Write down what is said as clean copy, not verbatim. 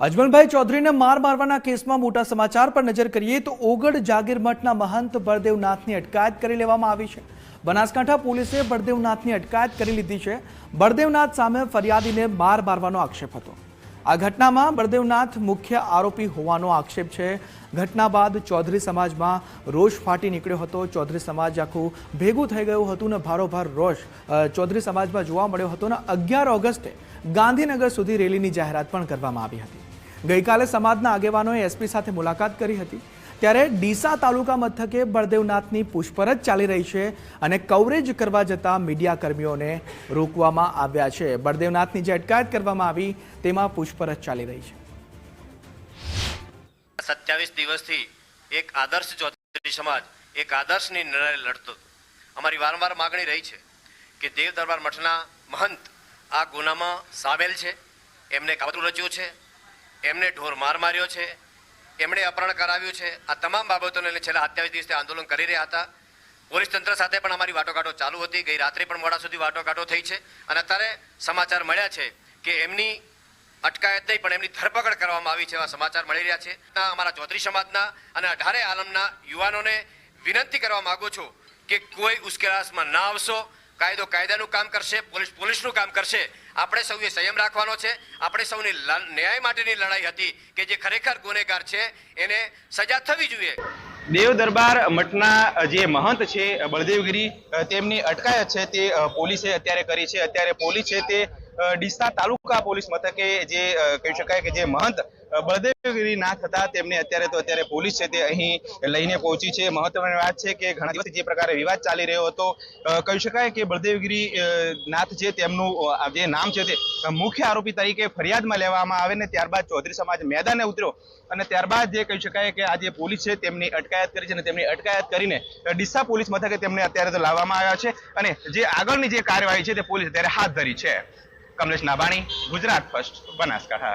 અજમલભાઈ ચૌધરીને માર મારવાના કેસમાં મોટા સમાચાર પર નજર કરીએ તો ઓગડ જાગીર મઠના મહંત બળદેવનાથની અટકાયત કરી લેવામાં આવી છે। બનાસકાંઠા પોલીસે બળદેવનાથની અટકાયત કરી લીધી છે। બળદેવનાથ સામે ફરિયાદીને માર મારવાનો આક્ષેપ હતો। આ ઘટનામાં બળદેવનાથ મુખ્ય આરોપી હોવાનો આક્ષેપ છે। ઘટના બાદ ચૌધરી સમાજમાં રોષ ફાટી નીકળ્યો હતો। ચૌધરી સમાજ આખું ભેગું થઈ ગયું હતું ને ભારોભાર રોષ ચૌધરી સમાજમાં જોવા મળ્યો હતો ને 11 ઓગસ્ટે ગાંધીનગર સુધી રેલીની જાહેરાત પણ કરવામાં આવી હતી। ગઈકાલે સમાજના આગેવાનોએ એસપી સાથે મુલાકાત કરી હતી। ત્યારે ડીસા તાલુકા મથકે બળદેવનાથની પૂછપરછ ચાલી રહી છે અને કવરેજ કરવા જતા મીડિયા કર્મીઓને રોકવામાં આવ્યા છે। બળદેવનાથની જે અટકાયત કરવામાં આવી તેમાં પૂછપરછ ચાલી રહી છે। 27 દિવસથી એક આદર્શ ચૌધરી સમાજ એક આદર્શની લડાઈ લડતો હતો। અમારી વારંવાર માગણી રહી છે કે દેવ દરબાર મઠના મહંત આ ગુનામાં સામેલ છે। એમને કાવતરું રચ્યું છે, એમને ઢોર માર માર્યો છે, એમણે અપહરણ કરાવ્યું છે। આ તમામ બાબતોને લઈને છેલ્લા 27 દિવસથી આંદોલન કરી રહ્યા હતા। પોલીસ તંત્ર સાથે પણ અમારી વાટાઘાટો ચાલુ હતી। ગઈ રાત્રે પણ મોડા સુધી વાટાઘાટો થઈ છે અને અત્યારે સમાચાર મળ્યા છે કે એમની અટકાયત નહીં પણ એમની ધરપકડ કરવામાં આવી છે, એવા સમાચાર મળી રહ્યા છે। અમારા ચૌધરી સમાજના અને 18 આલમના યુવાનોને વિનંતી કરવા માંગુ છું કે કોઈ ઉશ્કેરાશમાં ના આવશો। કાયદો કાયદાનું કામ કરશે, પોલીસ પોલીસનું કામ કરશે। આપણે સૌએ સંયમ રાખવાનો છે। આપણે સૌની ન્યાય માટેની લડાઈ હતી કે જે ખરેખર ગુનેગાર છે એને સજા થવી જોઈએ। દેવ દરબાર મઠના જે મહંત છે બળદેવગીરી તેમની અટકાયત છે તે પોલીસે અત્યારે કરી છે। અત્યારે પોલીસ છે તે ડીસા તાલુકા પોલીસ મથકે જે કહી શકાય કે જે મહંત બળદેવગીરી નાથ હતા તેમને અત્યારે પોલીસ છે તે અહીં લઈને પહોંચી છે। મહત્વની વાત છે કે ઘણા દિવસથી જે પ્રકારે વિવાદ ચાલી રહ્યો હતો, કહી શકાય કે બળદેવગીરી નાથ છે તેમનું જે નામ છે તે મુખ્ય આરોપી તરીકે ફરિયાદમાં લેવામાં આવે ને ત્યારબાદ ચૌધરી સમાજ મેદાને ઉતર્યો અને ત્યારબાદ જે કહી શકાય કે આ જે પોલીસ છે તેમની અટકાયત કરી છે અને તેમની અટકાયત કરીને ડીસા પોલીસ મથકે તેમને અત્યારે તો લાવવામાં આવ્યા છે અને જે આગળની જે કાર્યવાહી છે તે પોલીસ અત્યારે હાથ ધરી છે। કમલેશ નાબાણી, ગુજરાત ફર્સ્ટ, બનાસકાંઠા।